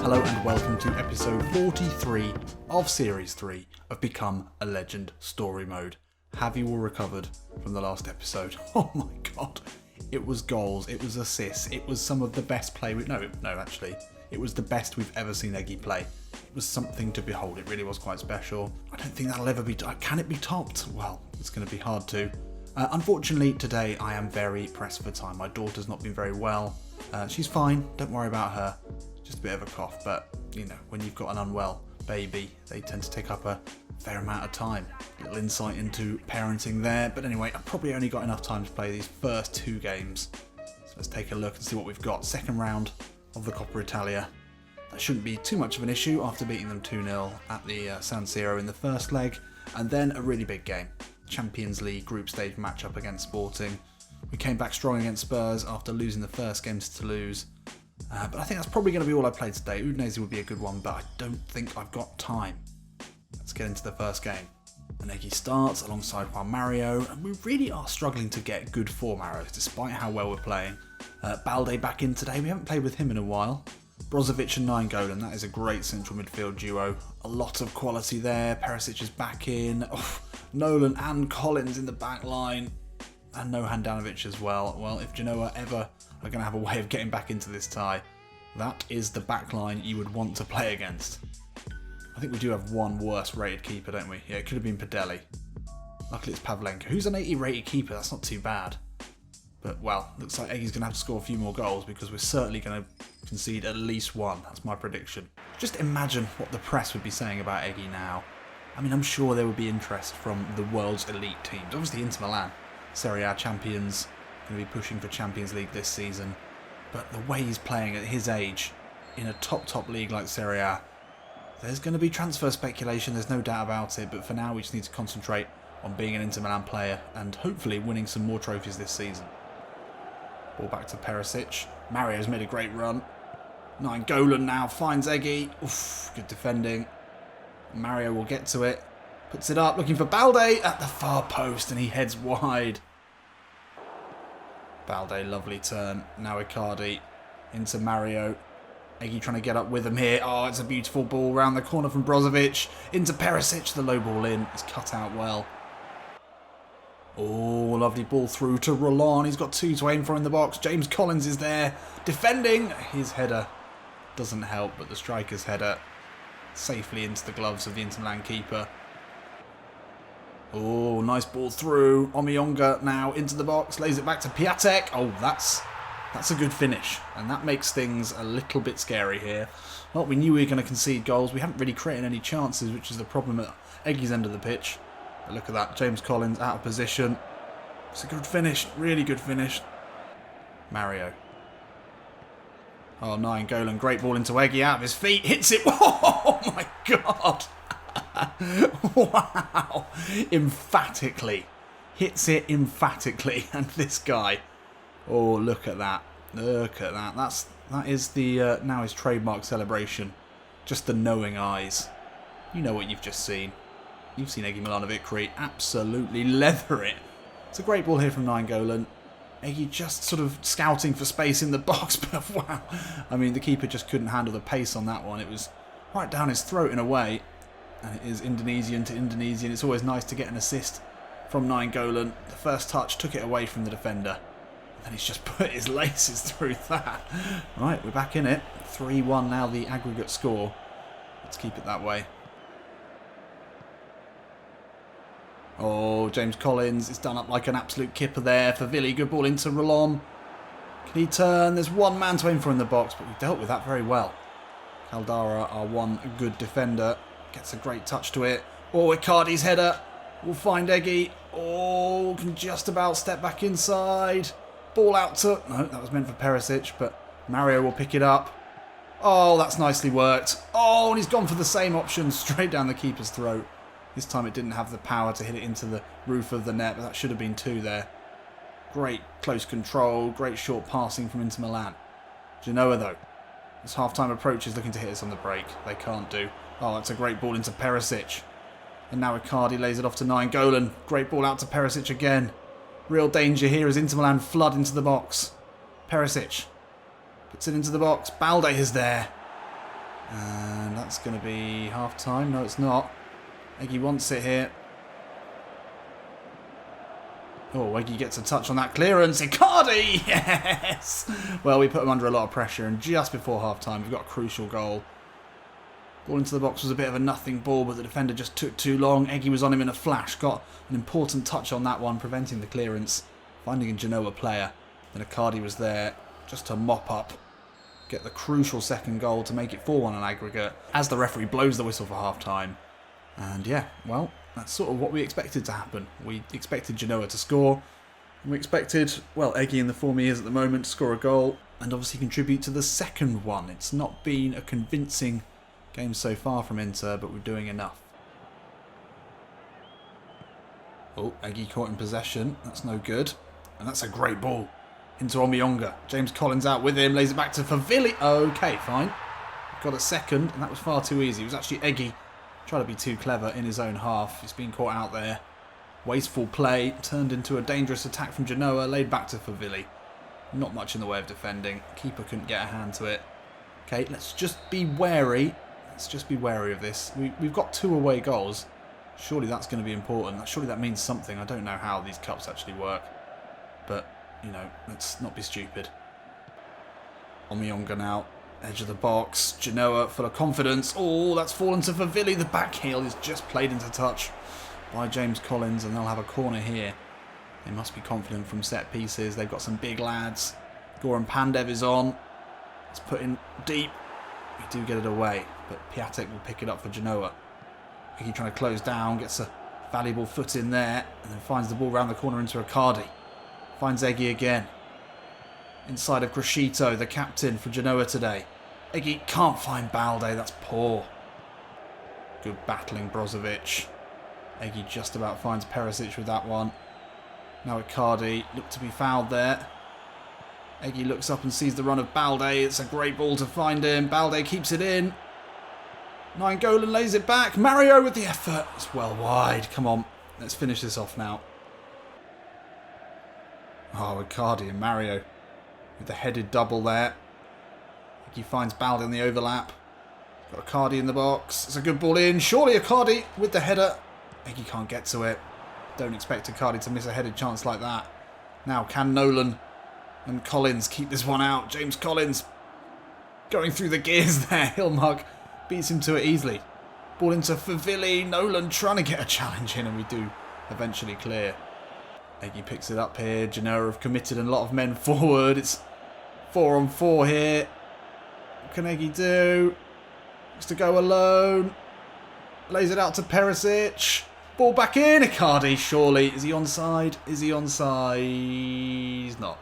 Hello and welcome to episode 43 of Series 3 of Become a Legend Story Mode. Have you all recovered from the last episode? Oh my god. It was goals, it was assists, it was some of the best play actually. It was the best we've ever seen Eggy play. It was something to behold, it really was quite special. I don't think that'll ever be... Can it be topped? Well, it's going to be hard to. Unfortunately, today I am very pressed for time. My daughter's not been very well. She's fine, don't worry about her. Just a bit of a cough, but you know, when you've got an unwell baby, they tend to take up a fair amount of time. Little insight into parenting there, but anyway, I've probably only got enough time to play these first two games. So let's take a look and see what we've got. Second round of the Coppa Italia. That shouldn't be too much of an issue after beating them 2-0 at the San Siro in the first leg, and then a really big game. Champions League group stage matchup against Sporting. We came back strong against Spurs after losing the first game to Toulouse. But I think that's probably going to be all I played today. Udinese would be a good one, but I don't think I've got time. Let's get into the first game. And Eggy starts alongside Juan Mario, and we really are struggling to get good form arrows, despite how well we're playing. Balde back in today, we haven't played with him in a while. Brozovic and Nainggolan, that is a great central midfield duo. A lot of quality there. Perisic is back in. Nolan and Collins in the back line. And no Handanovic as well. Well, if Genoa ever are going to have a way of getting back into this tie, that is the back line you would want to play against. I think we do have one worse rated keeper, don't we? Yeah, it could have been Padelli. Luckily it's Pavlenka, who's an 80 rated keeper. That's not too bad. But, well, looks like Eggy's going to have to score a few more goals because we're certainly going to concede at least one. That's my prediction. Just imagine what the press would be saying about Eggy now. I mean, I'm sure there would be interest from the world's elite teams. Obviously Inter Milan, Serie A champions, going to be pushing for Champions League this season. But the way he's playing at his age, in a top league like Serie A, there's going to be transfer speculation, there's no doubt about it. But for now, we just need to concentrate on being an Inter Milan player and hopefully winning some more trophies this season. Ball back to Perisic. Mario's made a great run. Nainggolan now finds Eggy. Oof, good defending. Mario will get to it. Puts it up, looking for Balde at the far post, and he heads wide. Balde, lovely turn. Now Icardi into Mario. Eggy trying to get up with him here. Oh, it's a beautiful ball round the corner from Brozovic. Into Perisic, the low ball in. It's cut out well. Oh, lovely ball through to Roland. He's got two to aim for in the box. James Collins is there. Defending. His header doesn't help, but the striker's header safely into the gloves of the Inter Milan keeper. Oh, nice ball through. Omiyonga now into the box. Lays it back to Piatek. Oh, that's a good finish. And that makes things a little bit scary here. Well, we knew we were going to concede goals. We haven't really created any chances, which is the problem at Eggy's end of the pitch. But look at that. James Collins out of position. It's a good finish. Really good finish. Mario. Oh, Nainggolan. Great ball into Eggy. Out of his feet. Hits it. Oh, my God. Wow. Emphatically. Hits it emphatically. And this guy. Oh, look at that. Look at that. That is the now his trademark celebration. Just the knowing eyes. You know what you've just seen. You've seen Eggy Milanovic absolutely leather it. It's a great ball here from Nainggolan. Eggy just sort of scouting for space in the box, but wow. I mean, the keeper just couldn't handle the pace on that one. It was right down his throat in a way. And it is Indonesian to Indonesian. It's always nice to get an assist from Nainggolan. The first touch took it away from the defender. And he's just put his laces through that. Right, we're back in it. 3-1 now the aggregate score. Let's keep it that way. Oh, James Collins is done up like an absolute kipper there for Villy. Good ball into Roland. Can he turn? There's one man to aim for in the box, but we've dealt with that very well. Caldara, our one good defender, gets a great touch to it. Oh, Icardi's header will find Eggy. Oh, can just about step back inside. Ball out to... No, that was meant for Perisic, but Mario will pick it up. Oh, that's nicely worked. Oh, and he's gone for the same option straight down the keeper's throat. This time it didn't have the power to hit it into the roof of the net, but that should have been two there. Great close control, great short passing from Inter Milan. Genoa, though, as half-time approaches, looking to hit us on the break. They can't do. Oh, that's a great ball into Perisic. And now Icardi lays it off to Nainggolan. Great ball out to Perisic again. Real danger here as Inter Milan flood into the box. Perisic puts it into the box. Balde is there. And that's going to be half time. No, it's not. Eggy wants it here. Oh, Eggy gets a touch on that clearance. Icardi! Yes! Well, we put him under a lot of pressure, and just before half-time, we've got a crucial goal. Ball into the box was a bit of a nothing ball, but the defender just took too long. Eggy was on him in a flash. Got an important touch on that one, preventing the clearance. Finding a Genoa player. Then Icardi was there just to mop up. Get the crucial second goal to make it 4-1 on aggregate. As the referee blows the whistle for half-time. And yeah, well, that's sort of what we expected to happen. We expected Genoa to score. And we expected, well, Eggy in the form he is at the moment to score a goal. And obviously contribute to the second one. It's not been a convincing game so far from Inter, but we're doing enough. Oh, Eggy caught in possession. That's no good. And that's a great ball. Into Omiyonga. James Collins out with him. Lays it back to Favilli. Okay, fine. Got a second, and that was far too easy. It was actually Eggy trying to be too clever in his own half. He's been caught out there. Wasteful play. Turned into a dangerous attack from Genoa. Laid back to Favilli. Not much in the way of defending. Keeper couldn't get a hand to it. Okay, let's just be wary. Let's just be wary of this. We've got 2 away goals. Surely that's going to be important. Surely that means something. I don't know how these cups actually work. But, you know, let's not be stupid. Omiyonga now. Edge of the box. Genoa full of confidence. Oh, that's fallen to Favilli. The back heel is just played into touch by James Collins, and they'll have a corner here. They must be confident from set pieces. They've got some big lads. Goran Pandev is on. It's put in deep. We do get it away, but Piatek will pick it up for Genoa. Eggy trying to close down, gets a valuable foot in there, and then finds the ball round the corner into Icardi. Finds Eggy again. Inside of Crescito, the captain for Genoa today. Eggy can't find Balde, that's poor. Good battling Brozovic. Eggy just about finds Perisic with that one. Now Icardi, looked to be fouled there. Eggy looks up and sees the run of Balde. It's a great ball to find him. Balde keeps it in. Nainggolan lays it back. Mario with the effort. It's well wide. Come on, let's finish this off now. Oh, Icardi and Mario with the headed double there. He finds Balde in the overlap. Got Icardi in the box. It's a good ball in. Surely Icardi with the header. Eggy can't get to it. Don't expect Icardi to miss a headed chance like that. Now can Nolan and Collins keep this one out. James Collins going through the gears there. Hilmark beats him to it easily. Ball into Favilli. Nolan trying to get a challenge in, and we do eventually clear. Eggy picks it up here. Genoa have committed a lot of men forward. It's 4-on-4 here. What can Eggy do? Looks to go alone. Lays it out to Perisic. Ball back in. Icardi, surely. Is he onside? Is he onside? He's not.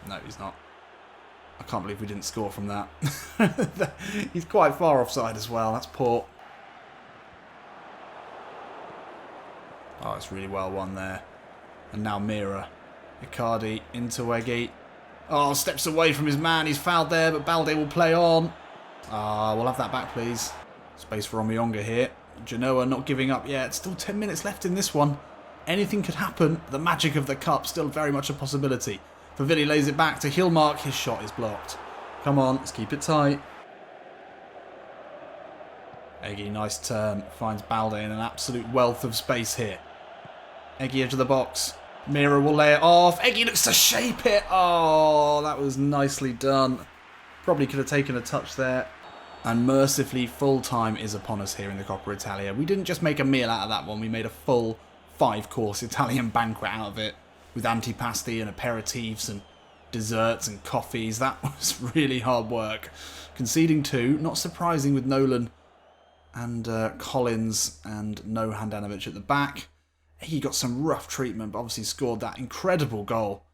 No, he's not. I can't believe we didn't score from that. He's quite far offside as well. That's poor. Oh, it's really well won there. And now Mira. Icardi into Eggy. Oh, steps away from his man. He's fouled there, but Balde will play on. Ah, we'll have that back, please. Space for Omiyonga here. Genoa not giving up yet. Still 10 minutes left in this one. Anything could happen. The magic of the cup still very much a possibility. Favilli lays it back to Hilmark. His shot is blocked. Come on, let's keep it tight. Eggy, nice turn. Finds Balde in an absolute wealth of space here. Eggy edge of the box. Mira will lay it off. Eggy looks to shape it. Oh, that was nicely done. Probably could have taken a touch there. And mercifully, full time is upon us here in the Coppa Italia. We didn't just make a meal out of that one. We made a full 5-course Italian banquet out of it. With antipasti and aperitifs and desserts and coffees. That was really hard work. Conceding 2. Not surprising with Nolan and Collins and no Handanovic at the back. He got some rough treatment, but obviously scored that incredible goal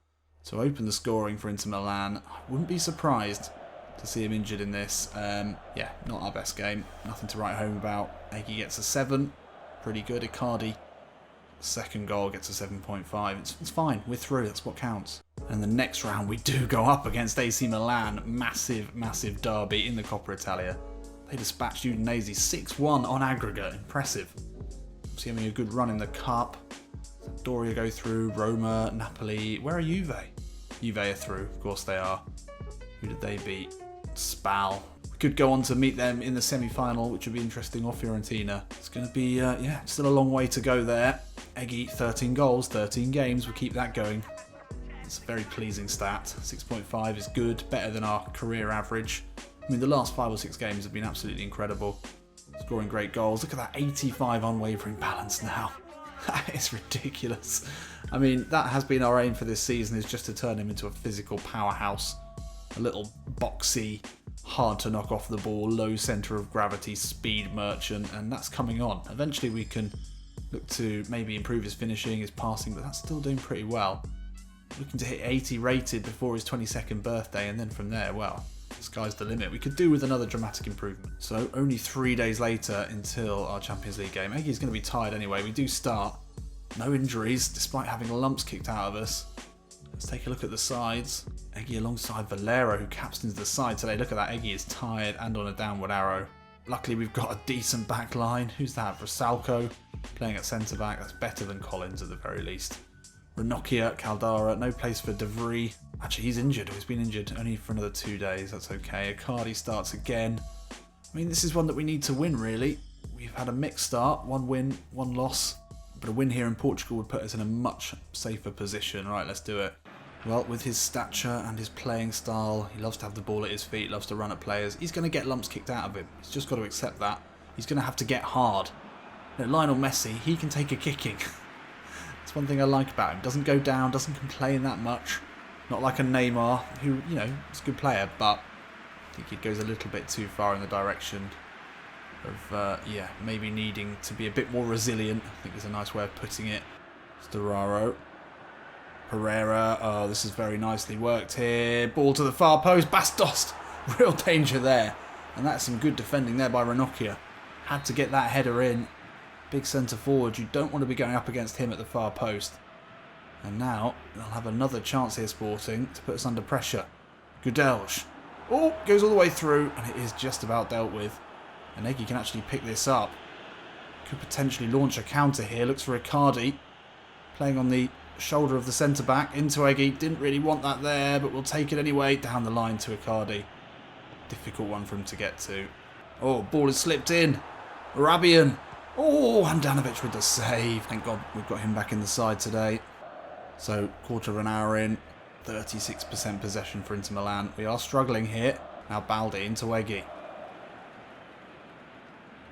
to open the scoring for Inter Milan. I wouldn't be surprised to see him injured in this. Yeah, not our best game. Nothing to write home about. Eggy gets a 7. Pretty good. Icardi, second goal, gets a 7.5. It's fine. We're through. That's what counts. And the next round, we do go up against AC Milan. Massive, massive derby in the Coppa Italia. They dispatched Udinese 6-1 on aggregate. Impressive. Obviously having a good run in the cup. Doria go through. Roma, Napoli. Where are Juve? Juve are through. Of course they are. Who did they beat? Spal. We could go on to meet them in the semi-final, which would be interesting, or Fiorentina. It's going to be, still a long way to go there. Eggy, 13 goals, 13 games. We'll keep that going. It's a very pleasing stat. 6.5 is good, better than our career average. I mean, the last 5 or 6 games have been absolutely incredible. Scoring great goals. Look at that 85 unwavering balance now. That is ridiculous. I mean, that has been our aim for this season, is just to turn him into a physical powerhouse. A little boxy, hard to knock off the ball, low centre of gravity, speed merchant, and that's coming on. Eventually we can look to maybe improve his finishing, his passing, but that's still doing pretty well. Looking to hit 80 rated before his 22nd birthday, and then from there, well, the sky's the limit. We could do with another dramatic improvement. So only 3 days later until our Champions League game. Eggy's going to be tired anyway. We do start. No injuries, despite having lumps kicked out of us. Let's take a look at the sides. Eggy alongside Valero, who captains the side today. Look at that, Eggy is tired and on a downward arrow. Luckily we've got a decent back line. Who's that? Rosalco playing at centre back. That's better than Collins at the very least. Ranocchia, Caldara, no place for De Vries. Actually, he's injured. He's been injured only for another 2 days. That's okay. Icardi starts again. I mean, this is one that we need to win, really. We've had a mixed start. 1 win, 1 loss. But a win here in Portugal would put us in a much safer position. Right, let's do it. Well, with his stature and his playing style, he loves to have the ball at his feet, loves to run at players. He's going to get lumps kicked out of him. He's just got to accept that. He's going to have to get hard. You know, Lionel Messi, he can take a kicking. That's one thing I like about him. Doesn't go down, doesn't complain that much. Not like a Neymar, who, you know, is a good player, but I think he goes a little bit too far in the direction of, maybe needing to be a bit more resilient. I think is a nice way of putting it. Storaro. Pereira. Oh, this is very nicely worked here. Ball to the far post. Bastos. Real danger there. And that's some good defending there by Ranocchia. Had to get that header in. Big centre forward. You don't want to be going up against him at the far post. And now they'll have another chance here, Sporting, to put us under pressure. Gudelj. Oh, goes all the way through, and it is just about dealt with. And Eggy can actually pick this up. Could potentially launch a counter here. Looks for Icardi. Playing on the shoulder of the centre-back into Eggy. Didn't really want that there, but we'll take it anyway. Down the line to Icardi. Difficult one for him to get to. Oh, ball has slipped in. Arabian. Oh, Handanovic with the save. Thank God we've got him back in the side today. So, quarter of an hour in. 36% possession for Inter Milan. We are struggling here. Now Baldi into Eggy.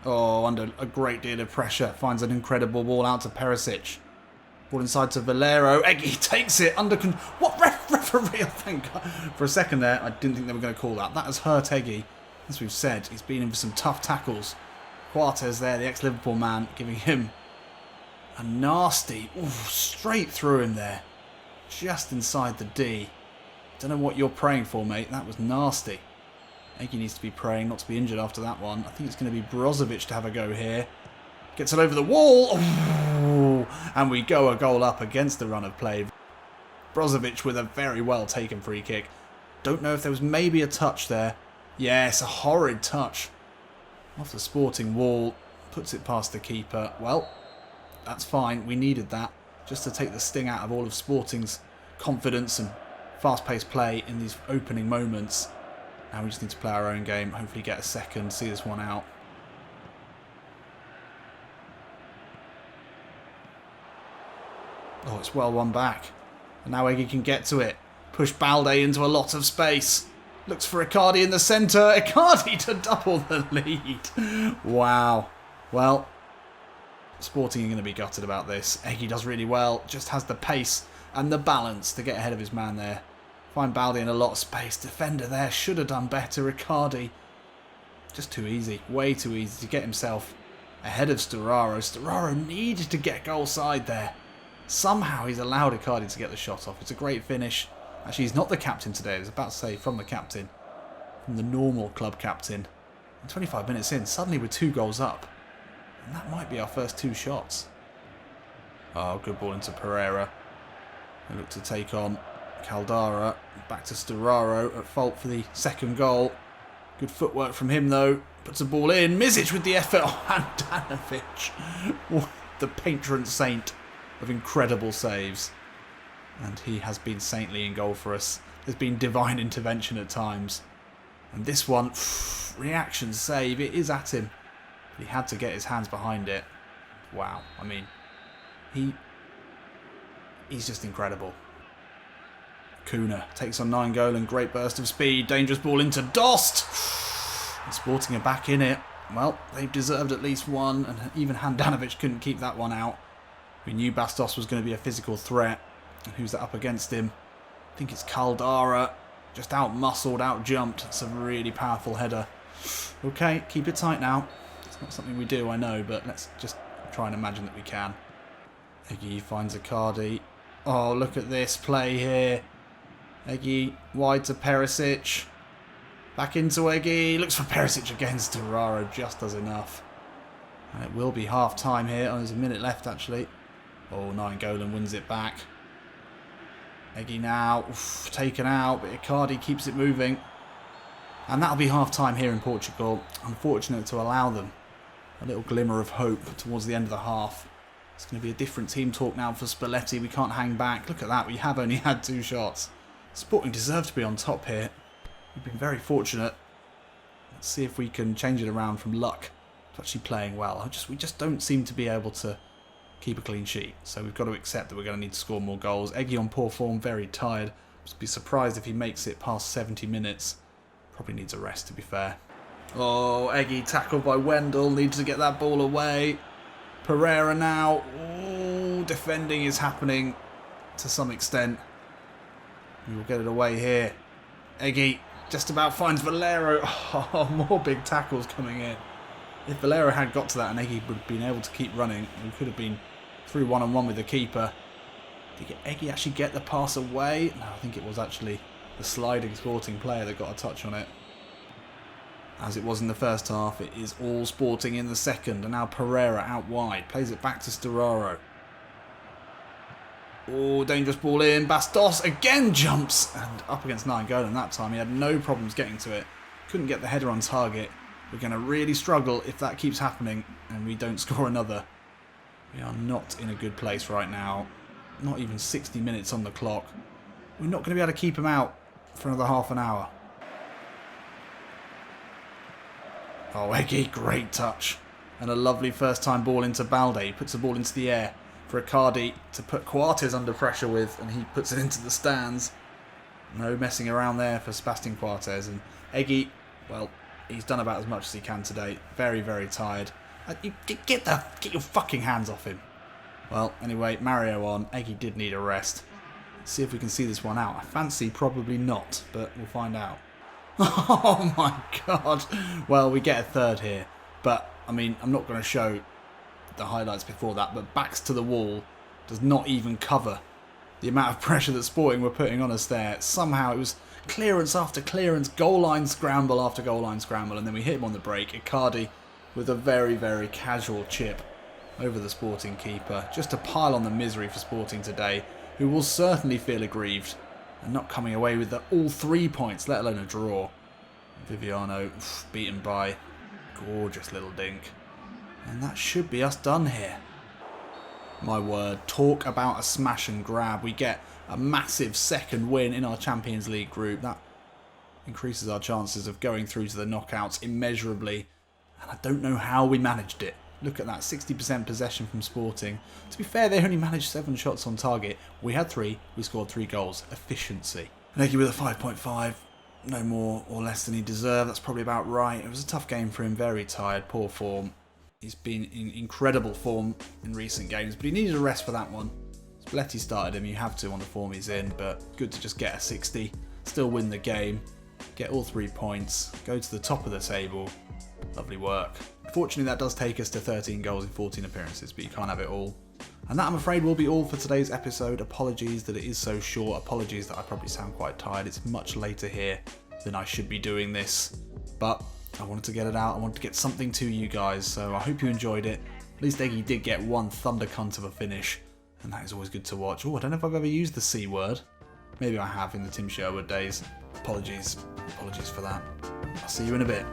Oh, under a great deal of pressure. Finds an incredible ball out to Perisic. Ball inside to Valero. Eggy takes it under control. What referee? Oh, thank God. For a second there, I didn't think they were going to call that. That has hurt Eggy. As we've said, he's been in for some tough tackles. Quartes there, the ex-Liverpool man, giving him a nasty, straight through him there. Just inside the D. Don't know what you're praying for, mate. That was nasty. Eggy needs to be praying not to be injured after that one. I think it's going to be Brozovic to have a go here. Gets it over the wall. Oh, and we go a goal up against the run of play. Brozovic with a very well taken free kick. Don't know if there was maybe a touch there. Yes, a horrid touch. Off the Sporting wall. Puts it past the keeper. Well, that's fine. We needed that. Just to take the sting out of all of Sporting's confidence and fast-paced play in these opening moments. Now we just need to play our own game. Hopefully get a second. See this one out. Oh, it's well won back. And now Eggy can get to it. Push Balde into a lot of space. Looks for Icardi in the centre. Icardi to double the lead. Wow. Well, Sporting are going to be gutted about this. Eggy does really well. Just has the pace and the balance to get ahead of his man there. Find Balde in a lot of space. Defender there. Should have done better. Icardi. Just too easy. Way too easy to get himself ahead of Storaro. Storaro needed to get goal side there. Somehow he's allowed Icardi to get the shot off. It's a great finish. Actually, he's not the captain today. I was about to say from the captain. From the normal club captain. And 25 minutes in, suddenly we're 2 goals up. And that might be our first 2 shots. Oh, good ball into Pereira. They look to take on Caldara. Back to Storaro at fault for the second goal. Good footwork from him though. Puts a ball in. Mizic with the effort. Oh, Handanovic. The patron saint of incredible saves. And he has been saintly in goal for us. There's been divine intervention at times. And this one, reaction save, it is at him. He had to get his hands behind it. Wow, I mean, he's just incredible. Kuna takes on Nainggolan, great burst of speed, dangerous ball into Dost. And Sporting are back in it. Well, they've deserved at least one, and even Handanovic couldn't keep that one out. We knew Bastos was going to be a physical threat. And who's that up against him? I think it's Caldara. Just out-muscled, out-jumped. It's a really powerful header. Okay, keep it tight now. It's not something we do, I know, but let's just try and imagine that we can. Eggy finds Icardi. Oh, look at this play here. Eggy wide to Perisic. Back into Eggy. Looks for Perisic against Torraro. Just does enough. And it will be half time here. Oh, there's a minute left actually. Oh, Nainggolan wins it back. Eggy now. Oof, taken out. But Icardi keeps it moving. And that'll be half time here in Portugal. Unfortunate to allow them a little glimmer of hope towards the end of the half. It's going to be a different team talk now for Spalletti. We can't hang back. Look at that. We have only had 2 shots. Sporting deserve to be on top here. We've been very fortunate. Let's see if we can change it around from luck to actually playing well. We just don't seem to be able to keep a clean sheet. So we've got to accept that we're going to need to score more goals. Eggy on poor form, very tired. I'd be surprised if he makes it past 70 minutes. Probably needs a rest, to be fair. Oh, Eggy tackled by Wendell. Needs to get that ball away. Pereira now. Oh, defending is happening to some extent. We will get it away here. Eggy just about finds Valero. Oh, more big tackles coming in. If Valero had got to that and Eggy would have been able to keep running, we could have been through one-on-one with the keeper. Did Eggy actually get the pass away? No, I think it was actually the sliding Sporting player that got a touch on it. As it was in the first half, it is all Sporting in the second. And now Pereira out wide. Plays it back to Storaro. Oh, dangerous ball in. Bastos again jumps. And up against Nainggolan that time. He had no problems getting to it. Couldn't get the header on target. We're going to really struggle if that keeps happening and we don't score another. We are not in a good place right now. Not even 60 minutes on the clock. We're not going to be able to keep him out for another half an hour. Oh, Eggy, great touch. And a lovely first time ball into Balde. He puts the ball into the air for Icardi to put Coates under pressure with, and he puts it into the stands. No messing around there for Sebastian Coates. And Eggy, well, he's done about as much as he can today. Very, very tired. Get your fucking hands off him. Well, anyway, Mario on. Eggy did need a rest. Let's see if we can see this one out. I fancy probably not, but we'll find out. Oh my god. Well, we get a third here. But, I mean, I'm not going to show the highlights before that, but backs to the wall does not even cover the amount of pressure that Sporting were putting on us there. Somehow it was clearance after clearance, goal line scramble after goal line scramble, and then we hit him on the break. Icardi with a very, very casual chip over the Sporting keeper. Just to pile on the misery for Sporting today, who will certainly feel aggrieved and not coming away with all 3 points, let alone a draw. Viviano beaten by gorgeous little dink. And that should be us done here. My word, talk about a smash and grab. We get a massive second win in our Champions League group. That increases our chances of going through to the knockouts immeasurably. And I don't know how we managed it. Look at that, 60% possession from Sporting. To be fair, they only managed 7 shots on target. We had 3, we scored 3 goals. Efficiency. Nagy with a 5.5. No more or less than he deserved. That's probably about right. It was a tough game for him. Very tired, poor form. He's been in incredible form in recent games, but he needed a rest for that one. Spalletti started him, you have to on the form he's in, but good to just get a 60, still win the game, get all 3 points, go to the top of the table. Lovely work. Fortunately, that does take us to 13 goals in 14 appearances, but you can't have it all. And that, I'm afraid, will be all for today's episode. Apologies that it is so short. Apologies that I probably sound quite tired. It's much later here than I should be doing this. But I wanted to get it out. I wanted to get something to you guys. So I hope you enjoyed it. At least Eggy did get one thunder cunt of a finish. And that is always good to watch. Oh, I don't know if I've ever used the C word. Maybe I have in the Tim Sherwood days. Apologies. Apologies for that. I'll see you in a bit.